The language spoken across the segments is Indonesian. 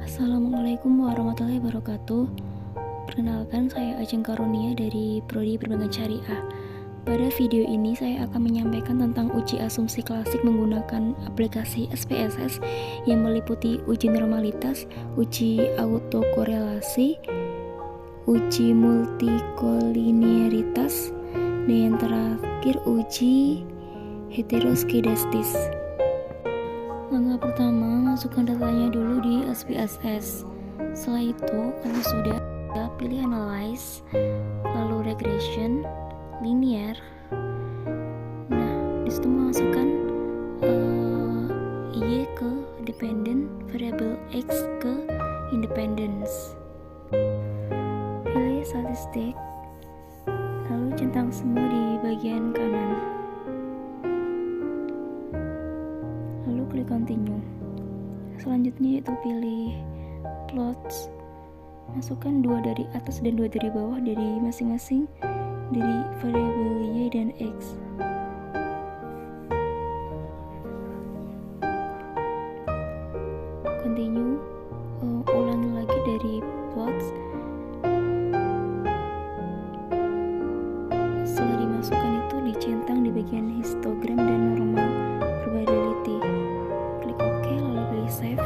Assalamualaikum warahmatullahi wabarakatuh. Perkenalkan, saya Ajeng Karunia dari Prodi Perbankan Syariah. Pada video ini saya akan menyampaikan tentang uji asumsi klasik menggunakan aplikasi SPSS yang meliputi uji normalitas, uji autokorelasi, uji multikolinearitas, dan yang terakhir uji heteroskedastis. Langkah pertama, masukkan datanya dulu di SPSS. Setelah itu, kalau sudah, pilih Analyze, lalu Regression, Linear. Nah, disitu masukkan Y ke Dependent, variable X ke Independence. Pilih Statistik, lalu centang semua di bagian kanan. Lalu klik continue. Selanjutnya yaitu pilih plots, masukkan 2 dari atas dan 2 dari bawah dari masing-masing dari variabel Y dan X. Continue, ulangi lagi dari plots. Setelah dimasukkan itu dicentang di bagian histogram dan normal probability. Klik OK, lalu pilih save.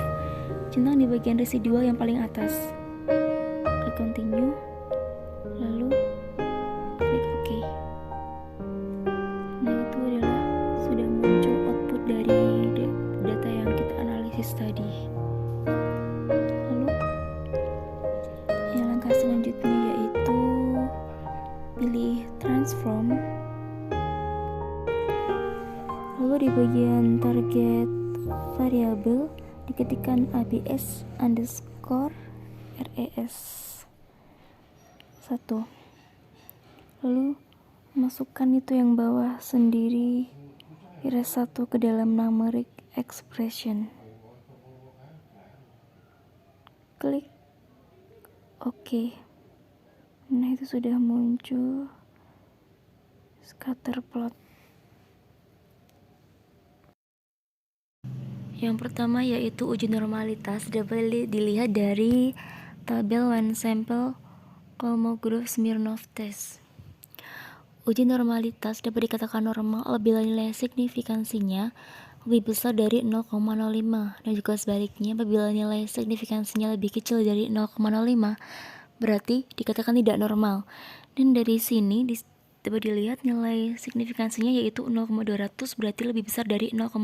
Centang di bagian residual yang paling atas. Klik continue, lalu klik OK. Nah, itu adalah sudah muncul output dari data yang kita analisis tadi. Lalu yang langkah selanjutnya yaitu pilih transform. Lalu di bagian target variabel diketikkan abs underscore res 1. Lalu masukkan itu yang bawah sendiri res 1 ke dalam numeric expression. Klik OK. Nah, itu sudah muncul scatter plot. Yang pertama yaitu uji normalitas, dapat dilihat dari tabel one sample Kolmogorov-Smirnov test. Uji normalitas dapat dikatakan normal apabila nilai signifikansinya lebih besar dari 0,05 dan juga sebaliknya apabila nilai signifikansinya lebih kecil dari 0,05 berarti dikatakan tidak normal. Dan dari sini dapat dilihat nilai signifikansinya yaitu 0,200 berarti lebih besar dari 0,05.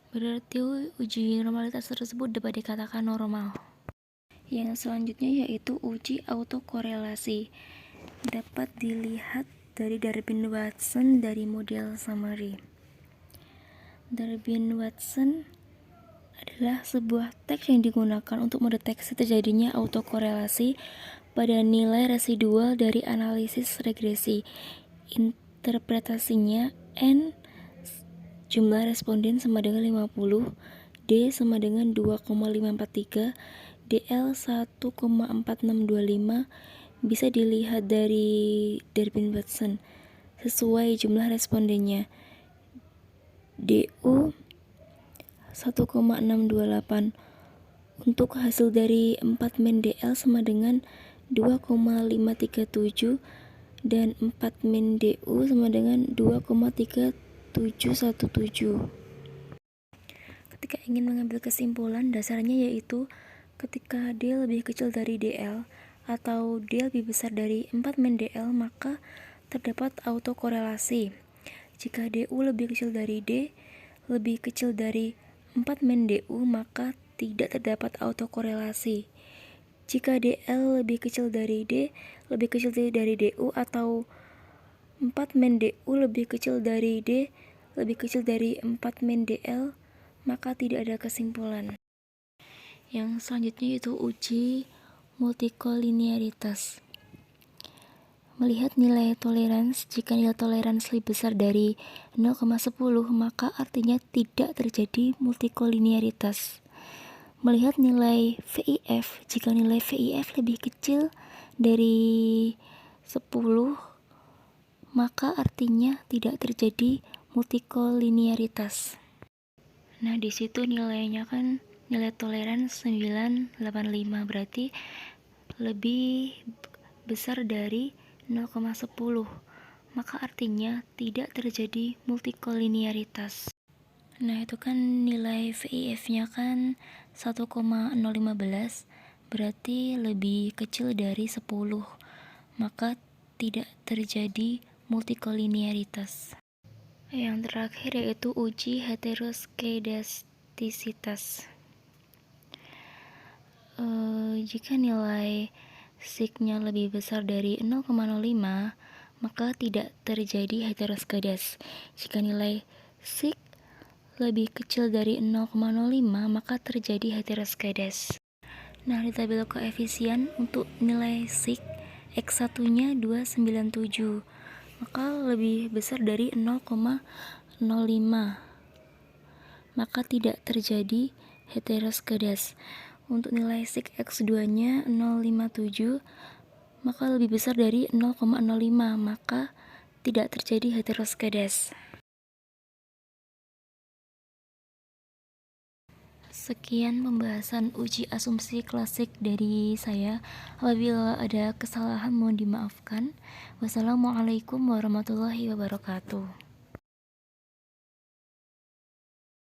Berarti uji normalitas tersebut dapat dikatakan normal. Yang selanjutnya yaitu uji autokorelasi. Dapat dilihat dari Durbin-Watson dari model summary. Durbin-Watson adalah sebuah teks yang digunakan untuk mendeteksi terjadinya autokorelasi pada nilai residual dari analisis regresi. Interpretasinya N jumlah responden sama dengan 50, D sama dengan 2,543, DL 1,4625 bisa dilihat dari Durbin-Watson sesuai jumlah respondennya. DU 1,628. Untuk hasil dari 4 min DL sama dengan 2,537 dan 4 min DU sama dengan 2,3717. Ketika ingin mengambil kesimpulan, dasarnya yaitu ketika D lebih kecil dari DL atau D lebih besar dari 4 min DL, maka terdapat autokorelasi. Jika DU lebih kecil dari D, lebih kecil dari 4 min DU, maka tidak terdapat autokorelasi. Jika DL lebih kecil dari D, lebih kecil dari DU, atau 4 min DU lebih kecil dari D, lebih kecil dari 4 min DL, maka tidak ada kesimpulan. Yang selanjutnya yaitu uji multikolinearitas. Melihat nilai tolerans, jika nilai tolerans lebih besar dari 0,10 maka artinya tidak terjadi multikolinearitas. Melihat nilai VIF, jika nilai VIF lebih kecil dari 10 maka artinya tidak terjadi multikolinearitas. Nah, di situ nilainya kan nilai toleran 985, berarti lebih besar dari 0,10. Maka artinya tidak terjadi multikolinearitas. Nah, itu kan nilai VIF-nya kan 1,015, berarti lebih kecil dari 10. Maka tidak terjadi multikolinearitas. Yang terakhir yaitu uji heteroskedastisitas. Jika nilai sig-nya lebih besar dari 0,05, maka tidak terjadi heteroskedas. Jika nilai sig lebih kecil dari 0,05, maka terjadi heteroskedas. Nah, di tabel koefisien untuk nilai sig X1-nya 297, maka lebih besar dari 0,05, maka tidak terjadi heteroskedas. Untuk nilai sig X2-nya 057, maka lebih besar dari 0,05, maka tidak terjadi heteroskedas. Sekian pembahasan uji asumsi klasik dari saya. Apabila ada kesalahan mohon dimaafkan. Wassalamualaikum warahmatullahi wabarakatuh.